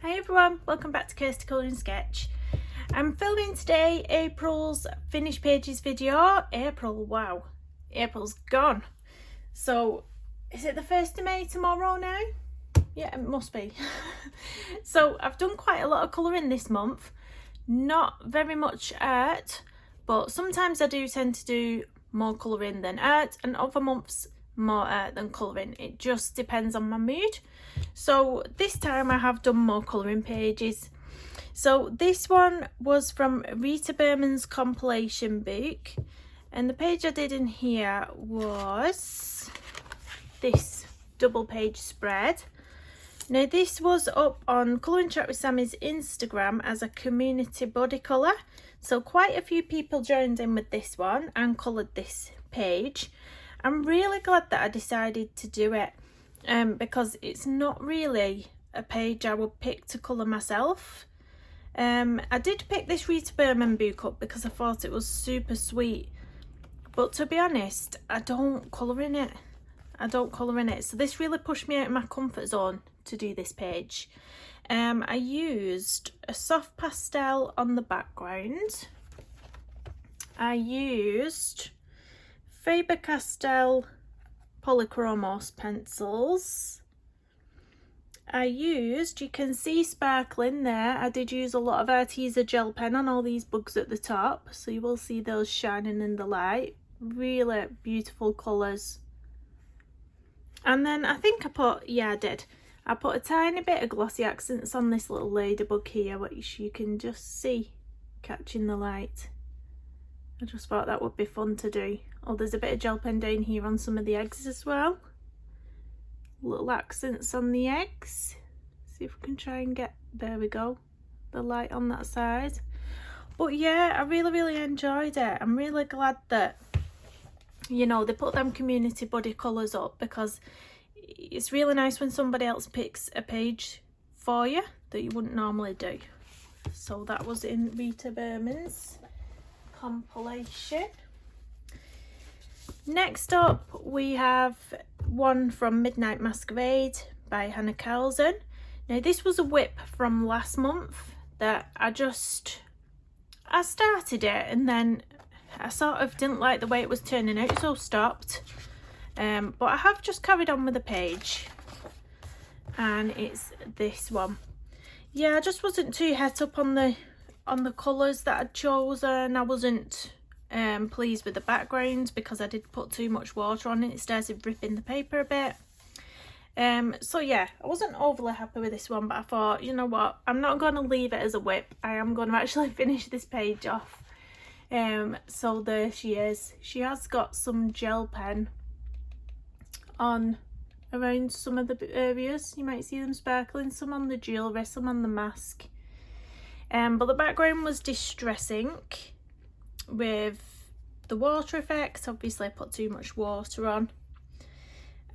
Hi everyone, welcome back to Kirsty Colouring Sketch. I'm filming today April's finished pages video. Wow, April's gone. So is it the 1st of May tomorrow now? Yeah, it must be. So I've done quite a lot of colouring this month. Not very much art, but sometimes I do tend to do more colouring than art, and other months more art than colouring. It just depends on my mood. So this time I have done more colouring pages. So this one was from Ritabirmings compilation book, and the page I did in here was this double page spread. Now this was up on Colouring Chat with Sammy's Instagram as a community body colour, so quite a few people joined in with this one and coloured this page. I'm really glad that I decided to do it because it's not really a page I would pick to colour myself. I did pick this Rita Berman book up because I thought it was super sweet, but to be honest, I don't colour in it. So this really pushed me out of my comfort zone to do this page. I used a soft pastel on the background. I used Faber-Castell Polychromos pencils. I used, you can see sparkling there, I did use a lot of Arteza gel pen on all these bugs at the top, so you will see those shining in the light. Really beautiful colours. And then I think I put a tiny bit of glossy accents on this little ladybug here, which you can just see catching the light. I just thought that would be fun to do. Oh, there's a bit of gel pen down here on some of the eggs as well. Little accents on the eggs. See if we can try and get, there we go, the light on that side. But yeah, I really enjoyed it. I'm really glad that, you know, they put them community body colours up, because it's really nice when somebody else picks a page for you that you wouldn't normally do. So that was in Rita Berman's compilation. Next up we have one from Midnight Masquerade by Hannah Carlson. Now this was a whip from last month that I started it, and then I sort of didn't like the way it was turning out, so stopped. But I have just carried on with the page, and it's this one. Yeah, I just wasn't too het up on the colours that I'd chosen. I wasn't pleased with the background because I did put too much water on it. It started ripping the paper a bit. So yeah, I wasn't overly happy with this one, but I thought, you know what, I'm not going to leave it as a whip. I am going to actually finish this page off. So there she is. She has got some gel pen on around some of the areas. You might see them sparkling, some on the jewellery, some on the mask. But the background was distressing with the water effect. Obviously I put too much water on.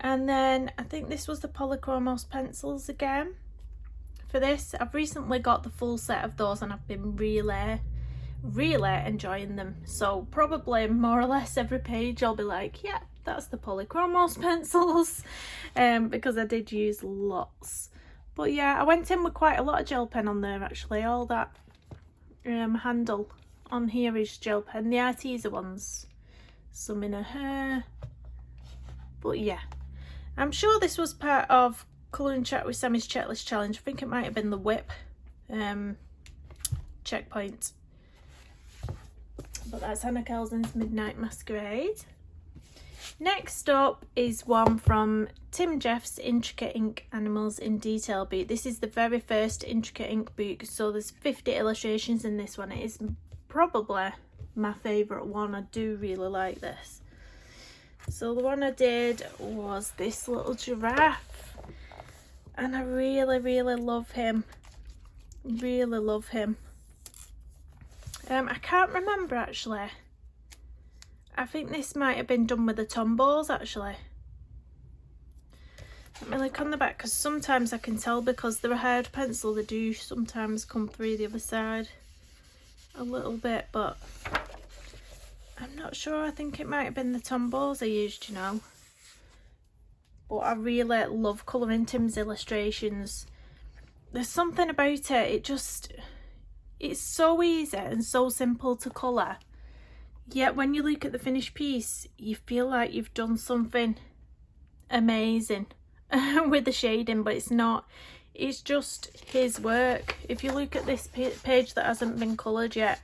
And then I think this was the Polychromos pencils again. For this, I've recently got the full set of those and I've been really enjoying them. So probably more or less every page I'll be like, yeah, that's the Polychromos pencils, because I did use lots. But yeah, I went in with quite a lot of gel pen on there actually. All that handle on here is gel pen, the Arteza ones, some in her hair. But yeah, I'm sure this was part of Colouring Chat with Sammy's checklist challenge. I think it might have been the whip checkpoint. But that's Hannah Carlson's Midnight Masquerade. Next up is one from Tim Jeff's Intricate Ink Animals in Detail book. This is the very first Intricate Ink book, so there's 50 illustrations in this one. It is probably my favourite one. I do really like this. So the one I did was this little giraffe, and I really love him. Really love him. I can't remember actually. I think this might have been done with the Tombows actually. Let me look on the back, because sometimes I can tell because they're a hard pencil, they do sometimes come through the other side a little bit, but I'm not sure. I think it might have been the Tombows I used, you know. But I really love colouring Tim's illustrations. there's something about it, it's so easy and so simple to colour, yet when you look at the finished piece you feel like you've done something amazing with the shading, but it's not. It's just his work. If you look at this page that hasn't been coloured yet,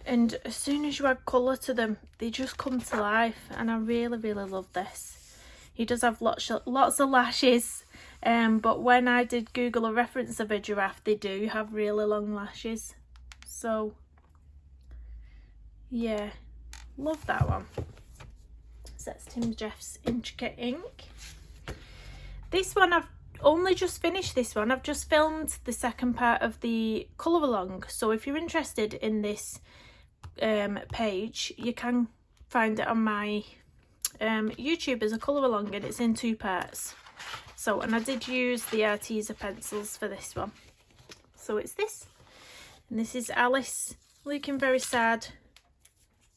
and as soon as you add colour to them, they just come to life, and I really love this. He does have lots of lashes, but when I did Google a reference of a giraffe, they do have really long lashes. So yeah, love that one. So that's Tim Jeff's Intricate Ink. This one, I've only just finished this one. I've just filmed the second part of the colour along, so if you're interested in this page, you can find it on my YouTube as a colour along, and it's in 2 parts. So, and I did use the Arteza pencils for this one. So it's this, and this is Alice looking very sad,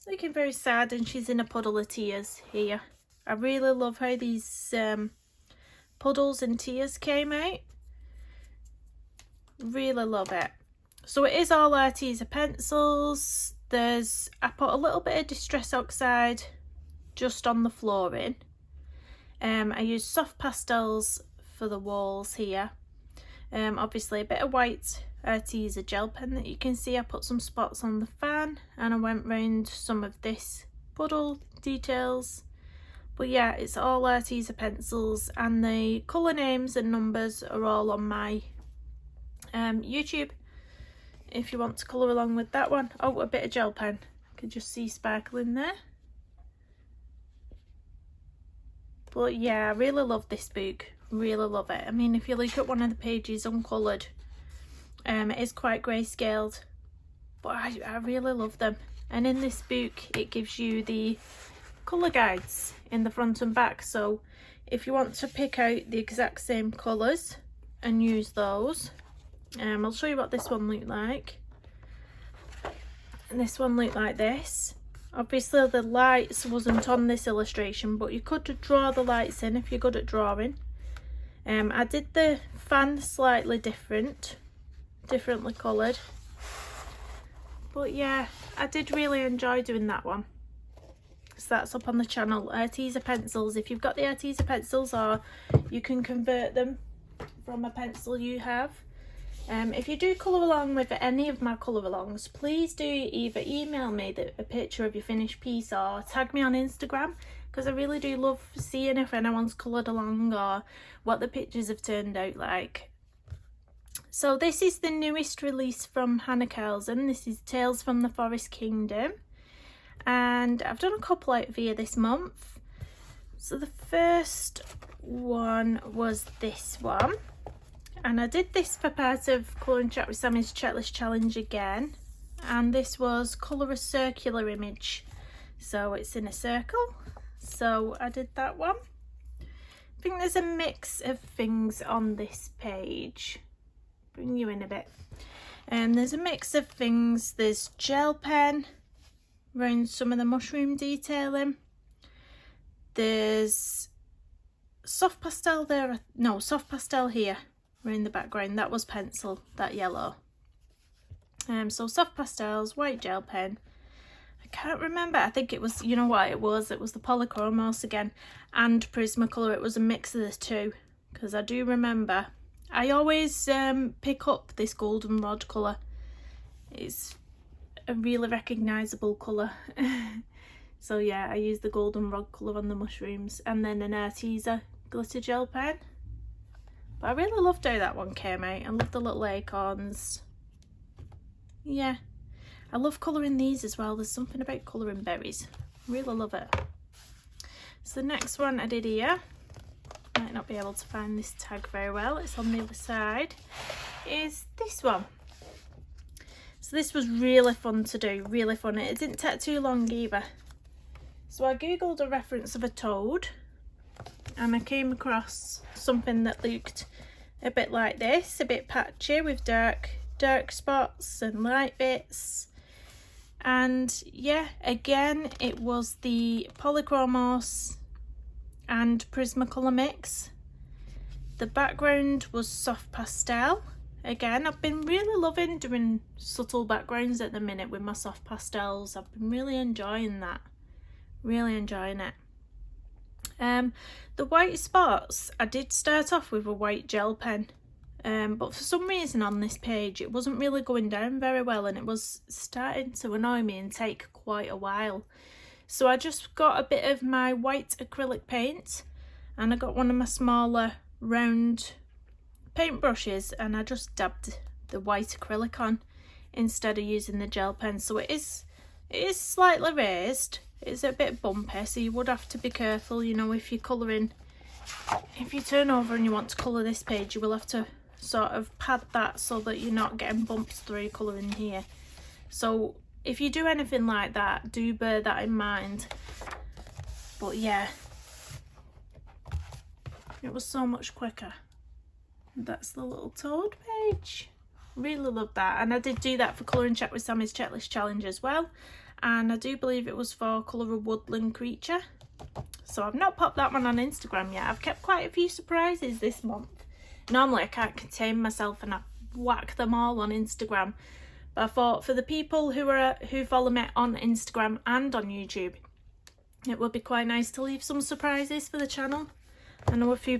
and she's in a puddle of tears here. I really love how these puddles and tears came out. Really love it. So it is all Arteza pencils. I put a little bit of Distress Oxide just on the flooring. I used soft pastels for the walls here. Obviously a bit of white Arteza gel pen that you can see. I put some spots on the fan, and I went round some of this puddle details. But yeah, it's all Arteza pencils, and the colour names and numbers are all on my YouTube if you want to colour along with that one. Oh, a bit of gel pen. You can just see sparkling there. But yeah, I really love this book. Really love it. I mean, if you look at one of the pages uncoloured, it is quite grayscaled, but I really love them. And in this book, it gives you the colour guides in the front and back, so if you want to pick out the exact same colours and use those, I'll show you what this one looked like. And this one looked like this. Obviously the lights wasn't on this illustration, but you could draw the lights in if you're good at drawing. I did the fan slightly differently coloured, but yeah, I did really enjoy doing that one. So that's up on the channel, Arteza pencils. If you've got the Arteza pencils, or you can convert them from a pencil you have. If you do colour along with any of my colour alongs, please do either email me a picture of your finished piece or tag me on Instagram, because I really do love seeing if anyone's coloured along or what the pictures have turned out like. So this is the newest release from Hannah Carlson. This is Tales from the Forest Kingdom, and I've done a couple out here this month. So the first one was this one, and I did this for part of Colour and Chat with Sammy's checklist challenge again, and this was colour a circular image, so it's in a circle. So I did that one. I think there's a mix of things on this page. Bring you in a bit. There's a mix of things. There's gel pen around some of the mushroom detailing. There's soft pastel there. No, soft pastel here around the background. That was pencil, that yellow. So soft pastels, white gel pen. I can't remember. I think it was, you know what it was? It was the Polychromos again, and Prismacolor. It was a mix of the two, because I do remember. I always pick up this goldenrod colour. It's a really recognisable colour. So yeah, I used the goldenrod colour on the mushrooms, and then an Arteza glitter gel pen. But I really loved how that one came out. I love the little acorns. Yeah, I love colouring these as well. There's something about colouring berries. Really love it. So the next one I did here, might not be able to find this tag very well, it's on the other side, is this one. So this was really fun to do, really fun. It didn't take too long either. So I googled a reference of a toad, and I came across something that looked a bit like this, a bit patchy with dark spots and light bits. And yeah, again, it was the Polychromos and Prismacolor mix the background was soft pastel. Again, I've been really loving doing subtle backgrounds at the minute with my soft pastels. I've been really enjoying that. Really enjoying it. The white spots, I did start off with a white gel pen. But for some reason on this page it wasn't really going down very well, and it was starting to annoy me and take quite a while. So I just got a bit of my white acrylic paint, and I got one of my smaller round paint brushes, and I just dabbed the white acrylic on instead of using the gel pen. So it is slightly raised, it's a bit bumpy, so you would have to be careful, you know, if you're colouring. If you turn over and you want to colour this page, you will have to sort of pad that so that you're not getting bumps through colouring here. So if you do anything like that, do bear that in mind. But yeah, it was so much quicker. That's the little toad page. Really love that. And I did do that for Colouring Chat with Sammy's Checklist Challenge as well, and I do believe it was for Colour a Woodland Creature. So I've not popped that one on Instagram yet. I've kept quite a few surprises this month. Normally I can't contain myself and I whack them all on Instagram, but I thought for the people who follow me on Instagram and on YouTube, it would be quite nice to leave some surprises for the channel. I know a few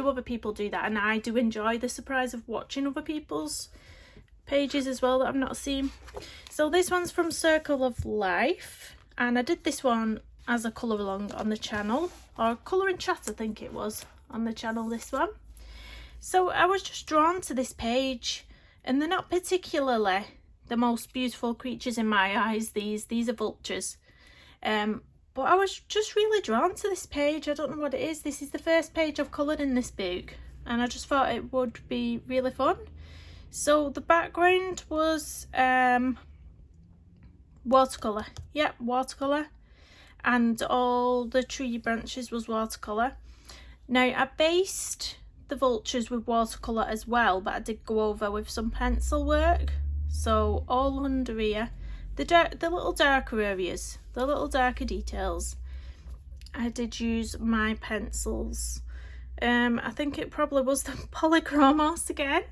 other people do that, and I do enjoy the surprise of watching other people's pages as well that I've not seen. So this one's from Circle of Life, and I did this one as a colour along on the channel, or Colouring Chat I think it was on the channel, this one. So I was just drawn to this page, and they're not particularly the most beautiful creatures in my eyes. These are vultures, but I was just really drawn to this page. I don't know what it is. This is the first page I've coloured in this book, and I just thought it would be really fun. So the background was watercolour. Yep, watercolour. And all the tree branches was watercolour. Now I based the vultures with watercolour as well, but I did go over with some pencil work. So all under here, the little darker areas, the little darker details, I did use my pencils. I think it probably was the Polychromos again.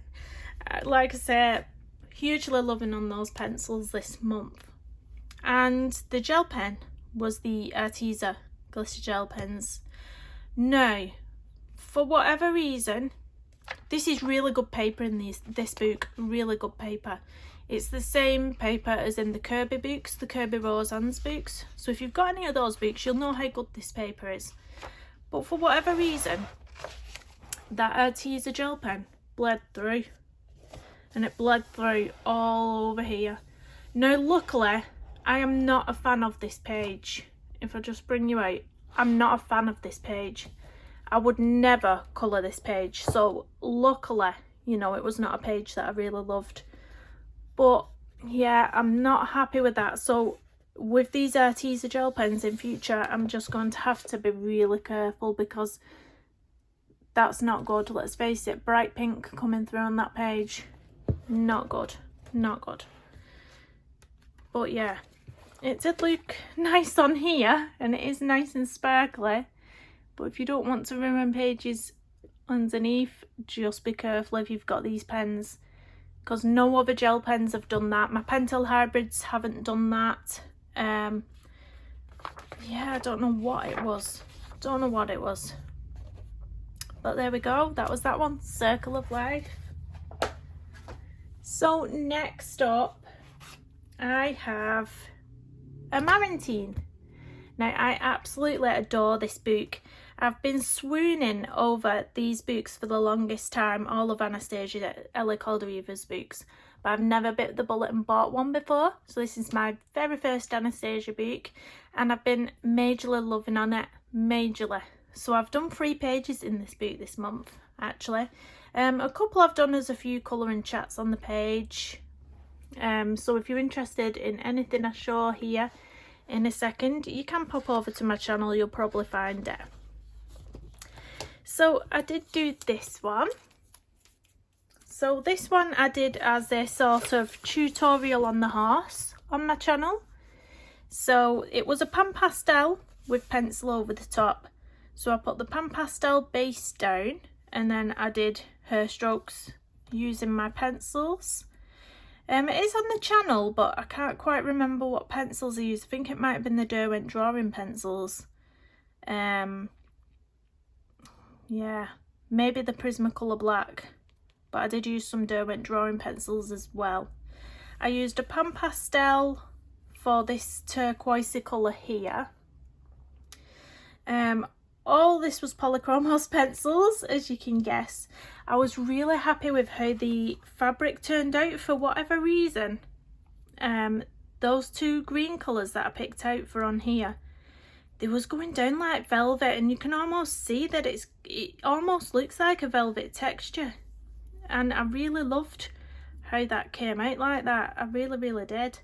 Like I said, hugely loving on those pencils this month. And the gel pen was the Arteza glitter gel pens. Now, for whatever reason, this is really good paper in this book, really good paper. It's the same paper as in the Kirby books, the Kirby Roseanne's books. So if you've got any of those books, you'll know how good this paper is. But for whatever reason, that Arteza gel pen bled through. And it bled through all over here. Now luckily, I am not a fan of this page. If I just bring you out, I'm not a fan of this page. I would never colour this page. So luckily, you know, it was not a page that I really loved. But yeah, I'm not happy with that. So with these Arteza gel pens in future, I'm just going to have to be really careful, because that's not good. Let's face it, bright pink coming through on that page. Not good, not good. But yeah, it did look nice on here, and it is nice and sparkly. But if you don't want to ruin pages underneath, just be careful if you've got these pens, because no other gel pens have done that. My Pentel hybrids haven't done that. Yeah, I don't know what it was. Don't know what it was. But there we go. That was that one, Circle of Life. So next up, I have Amaranteen. Now I absolutely adore this book. I've been swooning over these books for the longest time, all of Anastasia Ellie Caldereva's books, but I've never bit the bullet and bought one before. So this is my very first Anastasia book, and I've been majorly loving on it, majorly. So I've done 3 pages in this book this month, actually. A couple I've done as a few colouring chats on the page. So if you're interested in anything I show here in a second, you can pop over to my channel, you'll probably find it. So I did do this one. So this one I did as a sort of tutorial on the horse on my channel. So it was a pan pastel with pencil over the top. So I put the pan pastel base down, and then I did her strokes using my pencils. It is on the channel, but I can't quite remember what pencils I used. I think it might have been the Derwent drawing pencils. Yeah, maybe the Prismacolor black, but I did use some Derwent drawing pencils as well. I used a pan pastel for this turquoisey colour here. All this was Polychromos pencils, as you can guess. I was really happy with how the fabric turned out for whatever reason. Those two green colours that I picked out for on here, they was going down like velvet, and you can almost see that it almost looks like a velvet texture. And I really loved how that came out like that. I really did.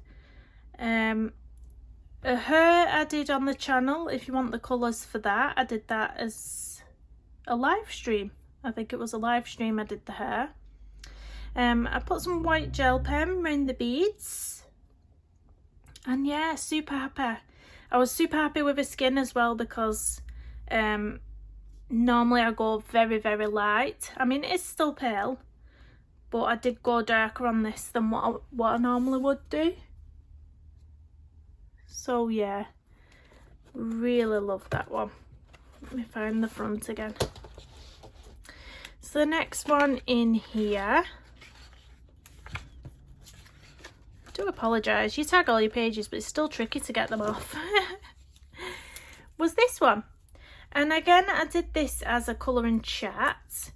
Her I did on the channel. If you want the colours for that, I did that as a live stream. I think it was a live stream I did the hair. I put some white gel pen around the beads, and yeah, super happy. I was super happy with her skin as well, because normally I go very light. I mean, it's still pale, but I did go darker on this than what I normally would do. So yeah, really love that one. Let me find the front again. So the next one in here, I do apologise, you tag all your pages but it's still tricky to get them off, was this one. And again, I did this as a colouring chart.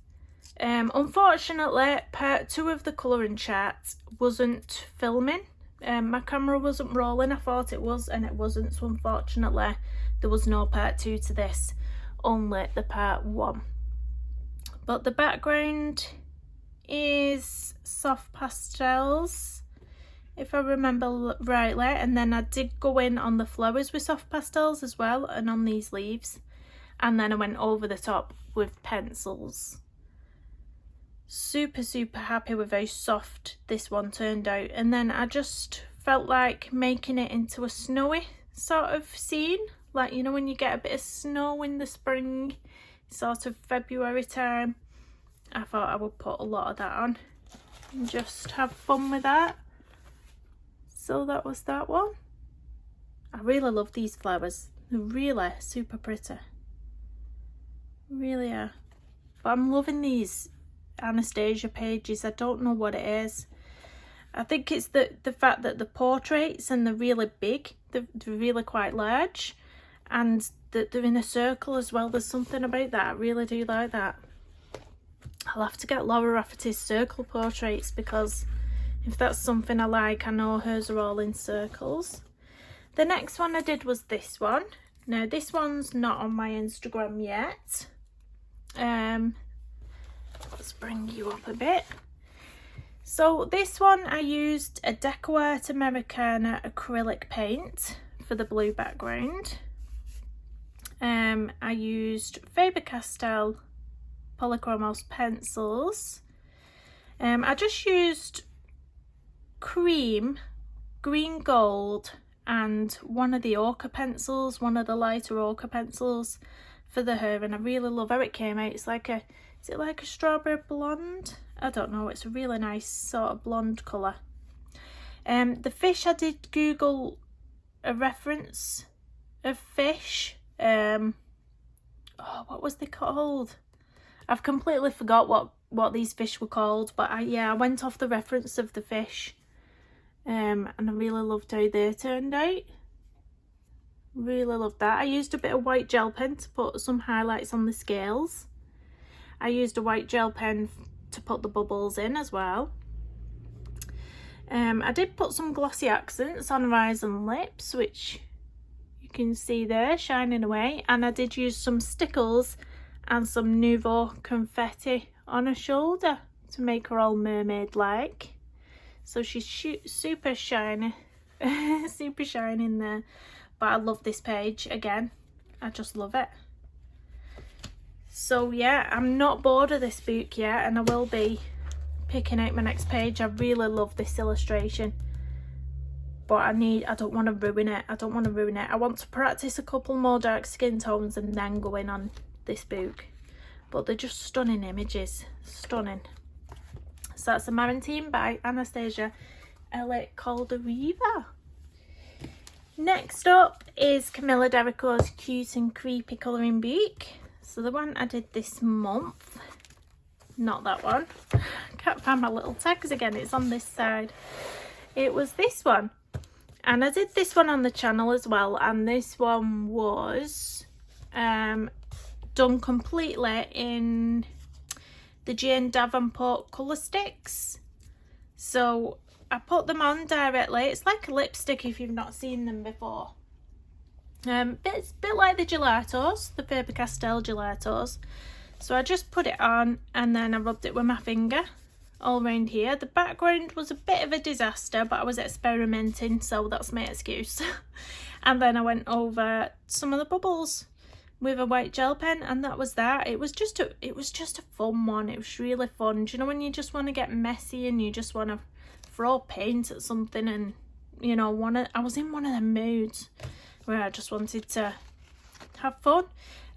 Unfortunately, part 2 of the colouring chart wasn't filming. My camera wasn't rolling. I thought it was, and it wasn't, so unfortunately there was no part 2 to this, only the part 1. But the background is soft pastels, if I remember rightly, and then I did go in on the flowers with soft pastels as well, and on these leaves, and then I went over the top with pencils. Super happy with how soft this one turned out. And then I just felt like making it into a snowy sort of scene, like, you know, when you get a bit of snow in the spring, sort of February time. I thought I would put a lot of that on and just have fun with that. So that was that one. I really love these flowers. They're really super pretty, really are. But I'm loving these Anastasia pages. I don't know what it is. I think it's the fact that the portraits, and they're really big, they're really quite large, and that they're in a circle as well. There's something about that. I really do like that. I'll have to get Laura Rafferty's circle portraits, because if that's something I like, I know hers are all in circles. The next one I did was this one. Now this one's not on my Instagram yet. Let's bring you up a bit. So this one I used a DecoArt Americana acrylic paint for the blue background. I used Faber-Castell Polychromos pencils. I just used cream, green gold, and one of the ochre pencils, one of the lighter ochre pencils for the hair, and I really love how it came out. It's like a, is it like a strawberry blonde? I don't know, it's a really nice sort of blonde colour. The fish, I did Google a reference of fish. Oh, what was they called? I've completely forgot what these fish were called, but I went off the reference of the fish. And I really loved how they turned out. Really loved that. I used a bit of white gel pen to put some highlights on the scales. I used a white gel pen to put the bubbles in as well. I did put some glossy accents on her eyes and lips, which you can see there shining away, and I did use some stickles and some Nouveau confetti on her shoulder to make her all mermaid like. So she's super shiny, super shiny in there. But I love this page again. I just love it. So yeah, I'm not bored of this book yet, and I will be picking out my next page. I really love this illustration, but I don't want to ruin it. I don't want to ruin it. I want to practice a couple more dark skin tones and then go in on this book. but they're just stunning images, stunning. So that's Amaranteen by Anastasia L. Caldereva. Next up is Camilla Derico's Cute and Creepy Colouring Book. So the one I did this month, not that one. Can't find my little tags again, it's on this side. It was this one. And I did this one on the channel as well, and this one was done completely in the Jane Davenport colour sticks. So I put them on directly. It's like a lipstick if you've not seen them before. It's a bit like the gelatos, the Faber-Castell gelatos. So I just put it on and then I rubbed it with my finger all around here. The background was a bit of a disaster, but I was experimenting, so that's my excuse. And then I went over some of the bubbles with a white gel pen, and that was that. It was just a fun one. It was really fun. Do you know when you just want to get messy and you just want to throw paint at something, and you know, I was in one of them moods where I just wanted to have fun.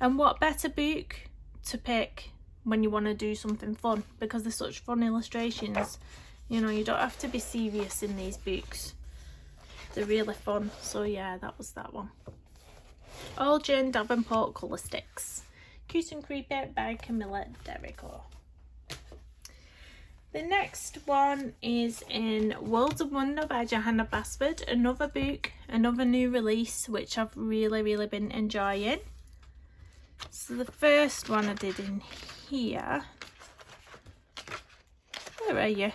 And what better book to pick when you want to do something fun, because they're such fun illustrations. You know, you don't have to be serious in these books, they're really fun. So yeah, that was that one. All Jane Davenport colour sticks. Cute and Creepy by Camilla Derico. The next one is in Worlds of Wonder by Johanna Basford. Another book, another new release, which I've really been enjoying. So the first one I did in here, where are you,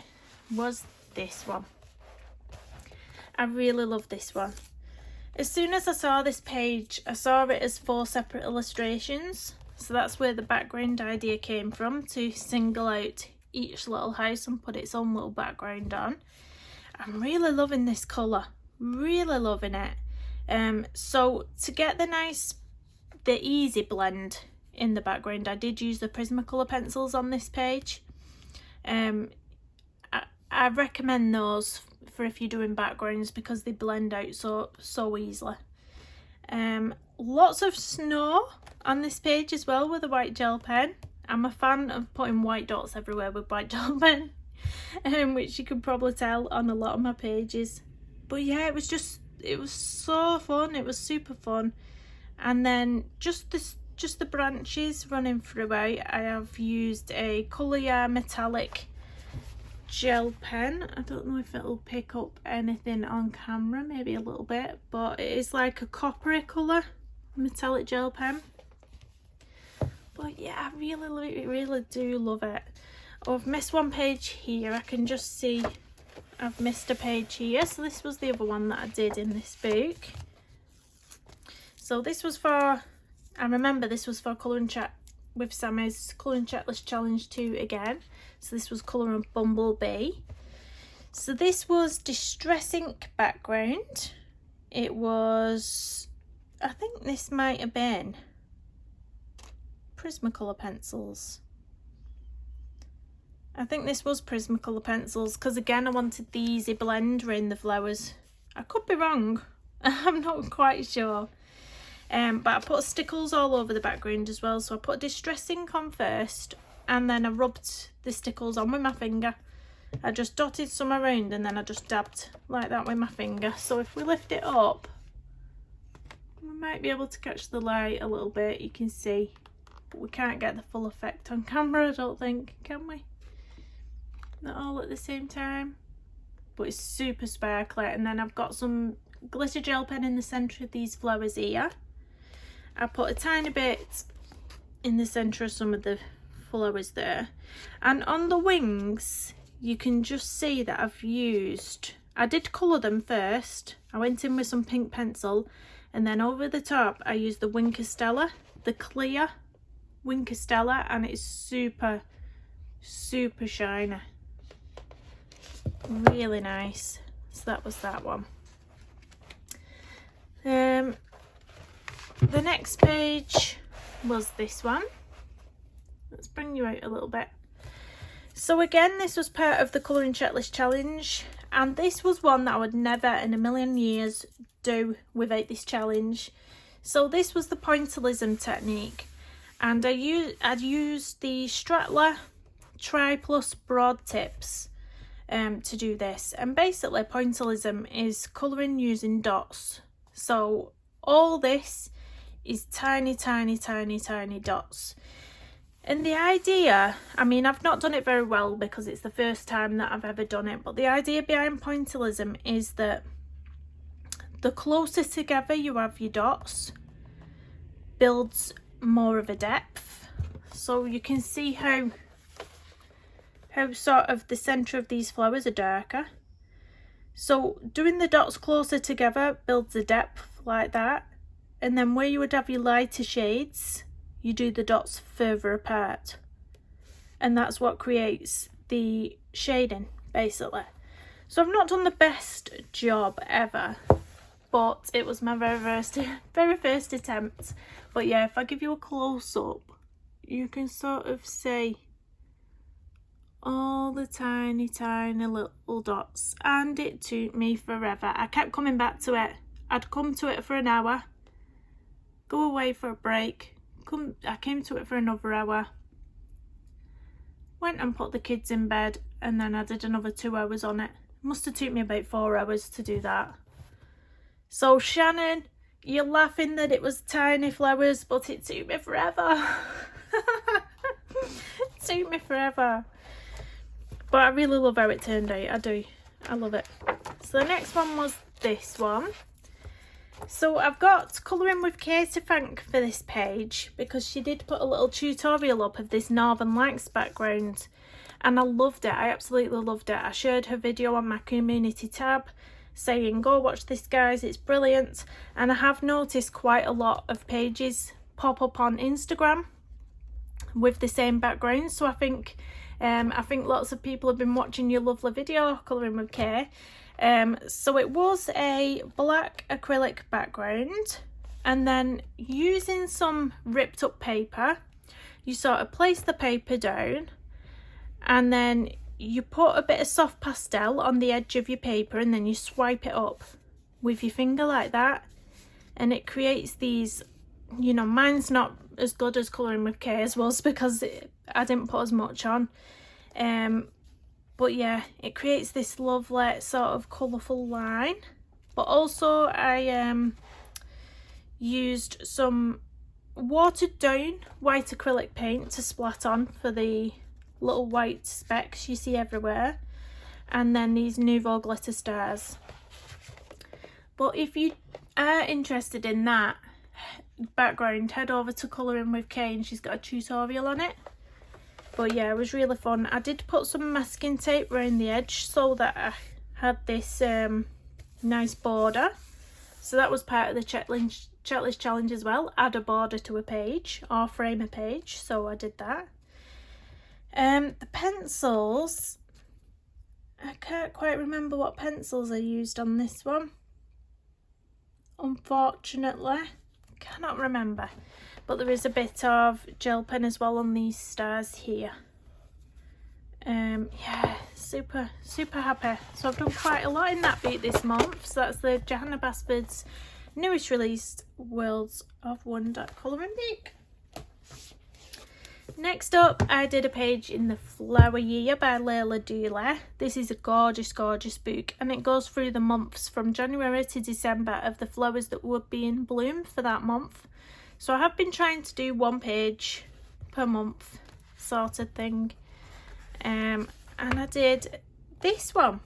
was this one. I really love this one. As soon as I saw this page, I saw it as 4 separate illustrations. So that's where the background idea came from, to single out each little house and put its own little background on. I'm really loving this colour, really loving it. So to get the easy blend in the background, I did use the Prismacolor pencils on this page. I recommend those for if you're doing backgrounds, because they blend out so easily. Lots of snow on this page as well with a white gel pen. I'm a fan of putting white dots everywhere with white gel pen, which you can probably tell on a lot of my pages. But yeah, it was so fun. It was super fun. And then just the branches running throughout, I have used a Colour metallic gel pen. I don't know if it'll pick up anything on camera, maybe a little bit, but it is like a coppery colour metallic gel pen. But yeah, I really do love it. Oh, I've missed one page here. I can just see I've missed a page here. So this was the other one that I did in this book. So this was for, I remember this was for Colour and Chat with Sammy's Colour and Checklist Challenge 2 again. So this was Colour and Bumblebee. So this was Distress Ink background. It was, I think this might have been Prismacolor pencils. I think this was Prismacolor pencils, because again I wanted the easy blend around the flowers. I could be wrong, I'm not quite sure. But I put stickles all over the background as well. So I put Distress Ink on first, and then I rubbed the stickles on with my finger. I just dotted some around and then I just dabbed like that with my finger. So if we lift it up, we might be able to catch the light a little bit, you can see. But we can't get the full effect on camera, I don't think, can we? Not all at the same time. But it's super sparkly. And then I've got some glitter gel pen in the centre of these flowers here. I put a tiny bit in the centre of some of the flowers there. And on the wings, you can just see that I did colour them first. I went in with some pink pencil, and then over the top I used the Winker Stella, the clear Winker Stella, and it's super shiny. Really nice. So that was that one. The next page was this one. Let's bring you out a little bit. So again, this was part of the Colouring Checklist Challenge, and this was one that I would never in a million years do without this challenge. So this was the pointillism technique, and I'd used the Strattler Tri Plus broad tips to do this. And basically pointillism is colouring using dots. So all this is tiny dots. And the idea, I mean, I've not done it very well because it's the first time that I've ever done it, but the idea behind pointillism is that the closer together you have your dots, builds more of a depth. So you can see how sort of the centre of these flowers are darker. So doing the dots closer together builds a depth like that. And then where you would have your lighter shades, you do the dots further apart. And that's what creates the shading, basically. So I've not done the best job ever, but it was my very first attempt. But yeah, if I give you a close-up, you can sort of see all the tiny little dots, and it took me forever. I kept coming back to it. I'd come to it for an hour, go away for a break, I came to it for another hour, went and put the kids in bed, and then I did another 2 hours on it. Must have took me about 4 hours to do that. So Shannon, you're laughing that it was tiny flowers, but it took me forever. It took me forever. But I really love how it turned out. I do. I love it. So the next one was this one. So I've got Colouring with Kay to thank for this page, because she did put a little tutorial up of this Northern Lights background, and I loved it. I absolutely loved it. I shared her video on my community tab saying, go watch this guys, it's brilliant. And I have noticed quite a lot of pages pop up on Instagram with the same background, so I think lots of people have been watching your lovely video, Colouring with Kay. So it was a black acrylic background, and then using some ripped up paper, you sort of place the paper down, and then you put a bit of soft pastel on the edge of your paper, and then you swipe it up with your finger like that, and it creates these, you know, mine's not as good as Colouring with Kay's was because I didn't put as much on. But yeah, it creates this lovely sort of colourful line. But also I used some watered down white acrylic paint to splat on for the little white specks you see everywhere. And then these Nouveau glitter stars. But if you are interested in that background, head over to Colouring with Kay, and she's got a tutorial on it. But yeah, it was really fun. I did put some masking tape around the edge so that I had this nice border. So that was part of the checklist challenge as well. Add a border to a page or frame a page. So I did that. The pencils, I can't quite remember what pencils I used on this one. Unfortunately, cannot remember. But there is a bit of gel pen as well on these stars here. Yeah, super happy. So I've done quite a lot in that beat this month. So that's the Johanna Basford's newest released Worlds of Wonder colouring book. Next up, I did a page in the Flower Year by Layla Dooley. This is a gorgeous book, and it goes through the months from January to December of the flowers that would be in bloom for that month. So I have been trying to do one page per month sort of thing. And I did this one.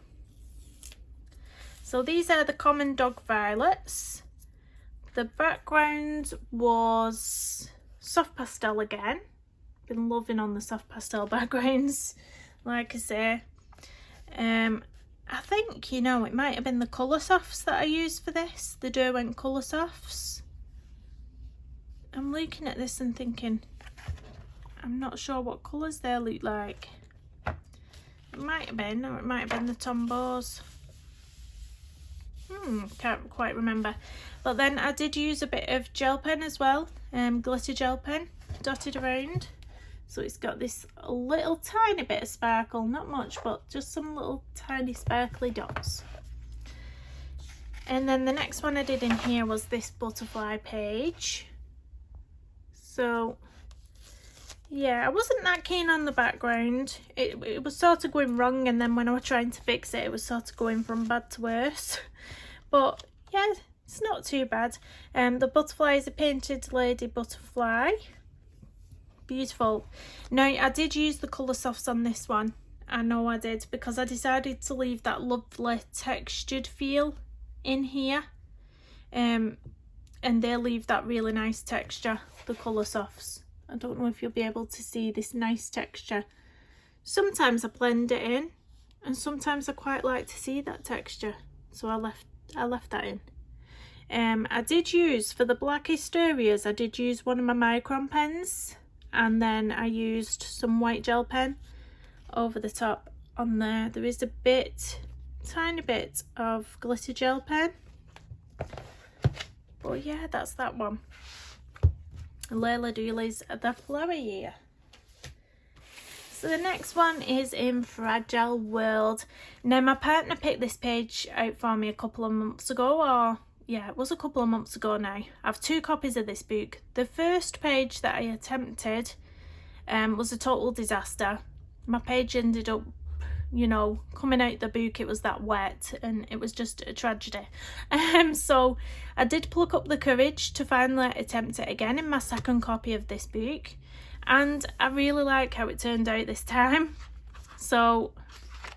So these are the common dog violets. The background was soft pastel again. Been loving on the soft pastel backgrounds, like I say. I think, you know, it might have been the colour softs that I used for this, the Derwent colour softs. I'm looking at this and thinking, I'm not sure what colours they look like. It might have been, or it might have been the Tombows. Can't quite remember. But then I did use a bit of gel pen as well, glitter gel pen, dotted around. So it's got this little tiny bit of sparkle, not much, but just some little tiny sparkly dots. And then the next one I did in here was this butterfly page. So yeah, I wasn't that keen on the background. It was sort of going wrong, and then when I was trying to fix it, it was sort of going from bad to worse. But yeah, it's not too bad. The butterfly is a painted lady butterfly. Beautiful. Now, I did use the colour softs on this one. I know I did, because I decided to leave that lovely textured feel in here. And they leave that really nice texture, the colour softs. I don't know if you'll be able to see this nice texture. Sometimes I blend it in, and sometimes I quite like to see that texture, so I left that in. I did use, for the blackest areas, I did use one of my micron pens, and then I used some white gel pen over the top on there. There is a tiny bit of glitter gel pen, but yeah, that's that one. Layla Dooley's The Flower Year. So the next one is in Fragile World. Now, my partner picked this page out for me a couple of months ago, or yeah, it was a couple of months ago now. I have 2 copies of this book. The first page that I attempted was a total disaster. My page ended up, you know, coming out the book, it was that wet, and it was just a tragedy. So I did pluck up the courage to finally attempt it again in my second copy of this book, and I really like how it turned out this time. So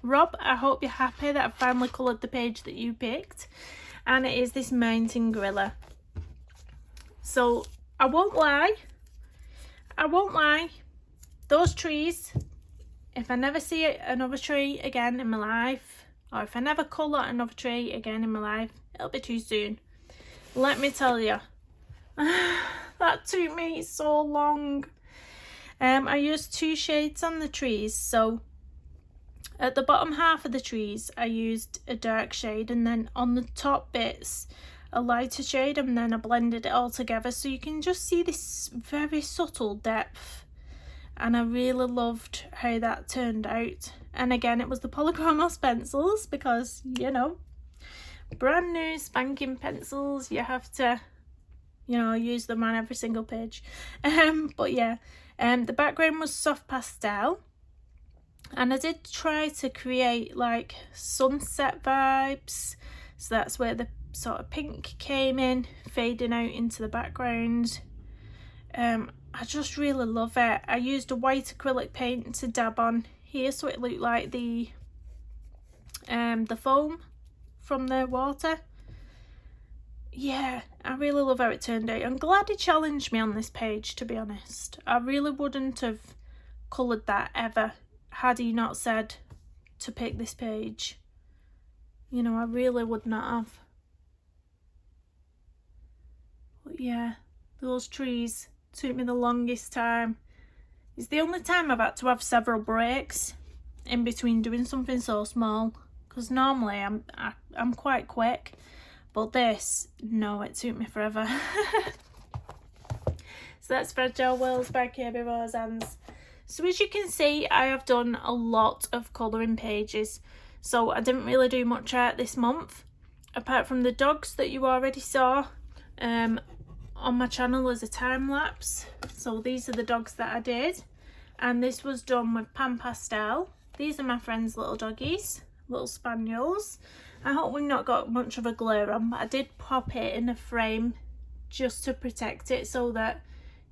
Rob, I hope you're happy that I've finally coloured the page that you picked, and it is this mountain gorilla. So I won't lie, those trees, if I never see another tree again in my life, or if I never colour another tree again in my life, it'll be too soon. Let me tell you, that took me so long. I used 2 shades on the trees. So at the bottom half of the trees, I used a dark shade, and then on the top bits, a lighter shade, and then I blended it all together, so you can just see this very subtle depth. And I really loved how that turned out. And again, it was the Polychromos pencils, because, you know, brand new spanking pencils, you have to, you know, use them on every single page. But yeah, the background was soft pastel, and I did try to create like sunset vibes, so that's where the sort of pink came in, fading out into the background. I just really love it. I used a white acrylic paint to dab on here, so it looked like the foam from the water. Yeah, I really love how it turned out. I'm glad he challenged me on this page, to be honest. I really wouldn't have coloured that ever had he not said to pick this page. You know, I really would not have. But yeah, those trees took me the longest time. It's the only time I've had to have several breaks in between doing something so small, because normally I'm quite quick, but this, no, it took me forever. So that's Fragile Worlds by KB Rosehands. So as you can see, I have done a lot of colouring pages, so I didn't really do much art this month, apart from the dogs that you already saw on my channel as a time lapse. So these are the dogs that I did, and this was done with pan pastel. These are my friend's little doggies, little spaniels. I hope we've not got much of a glare on, but I did pop it in a frame just to protect it, so that,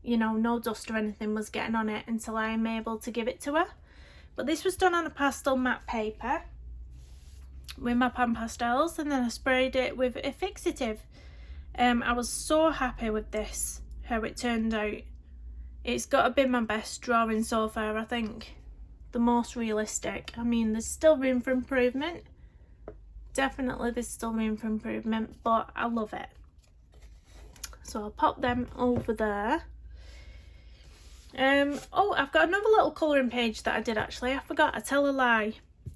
you know, no dust or anything was getting on it until I am able to give it to her. But this was done on a pastel matte paper with my pan pastels, and then I sprayed it with a fixative. I was so happy with this, how it turned out. It's got to be my best drawing so far, I think. The most realistic. I mean, there's still room for improvement. Definitely there's still room for improvement, but I love it. So I'll pop them over there. Oh, I've got another little colouring page that I did actually. I forgot, I tell a lie.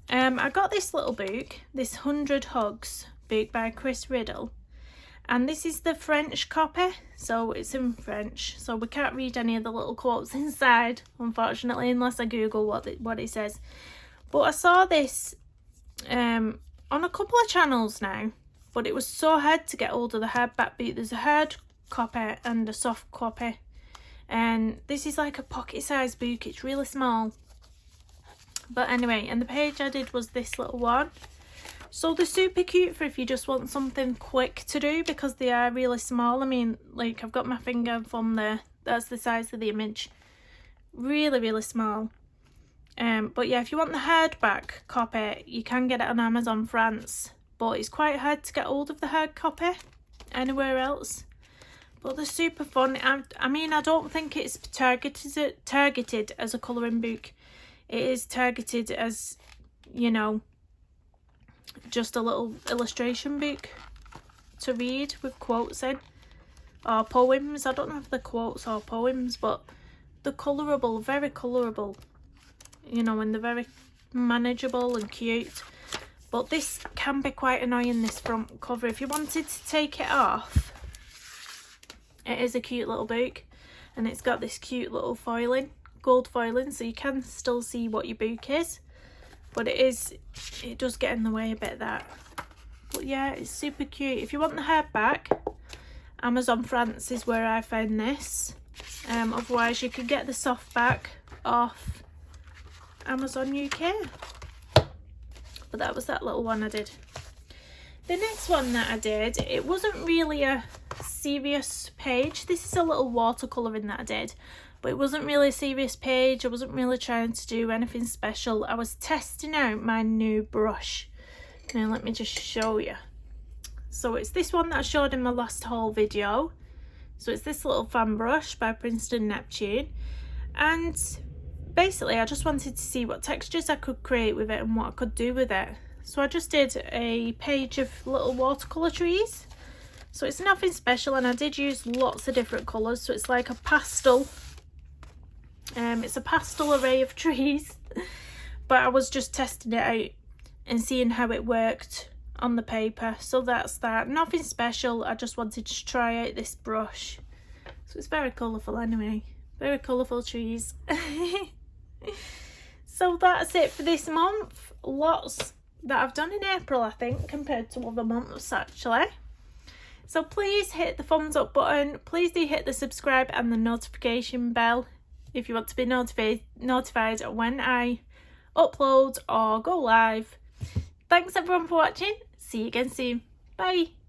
I got this little book, this 100 Hugs book by Chris Riddle. And this is the French copy, so it's in French, so we can't read any of the little quotes inside, unfortunately, unless I Google what it says. But I saw this on a couple of channels now, but it was so hard to get hold of the hardback book. There's a hard copy and a soft copy. and this is like a pocket sized book. It's really small, but anyway, and the page I did was this little one. So they're super cute for if you just want something quick to do, because they are really small. I mean, like, I've got my finger and thumb there. That's the size of the image. Really, really small. But yeah, if you want the hardback copy, you can get it on Amazon France. But it's quite hard to get hold of the hard copy anywhere else. But they're super fun. I mean, I don't think it's targeted as a colouring book. It is targeted as, you know, just a little illustration book to read with quotes in, or poems. I don't know if they're quotes or poems, but they're colourable, very colourable, you know, and they're very manageable and cute. But this can be quite annoying, this front cover. If you wanted to take it off, it is a cute little book, and it's got this cute little foiling, gold foiling, so you can still see what your book is. But it does get in the way a bit, that. But yeah, it's super cute. If you want the hardback, Amazon France is where I found this. Otherwise, you could get the softback off Amazon UK. But that was that little one I did. The next one that I did, it wasn't really a serious page. This is a little watercolouring that I did. But it wasn't really a serious page. I wasn't really trying to do anything special. I was testing out my new brush. Now let me just show you. So it's this one that I showed in my last haul video. So it's this little fan brush by Princeton Neptune. And basically I just wanted to see what textures I could create with it and what I could do with it. So I just did a page of little watercolour trees. So it's nothing special, and I did use lots of different colours. So it's like a pastel. It's a pastel array of trees, but I was just testing it out and seeing how it worked on the paper. So that's that. Nothing special. I just wanted to try out this brush. So it's very colourful anyway. Very colourful trees. So that's it for this month. Lots that I've done in April, I think, compared to other months actually. So please hit the thumbs up button. Please do hit the subscribe and the notification bell if you want to be notified when I upload or go live. Thanks everyone for watching. See you again soon. Bye.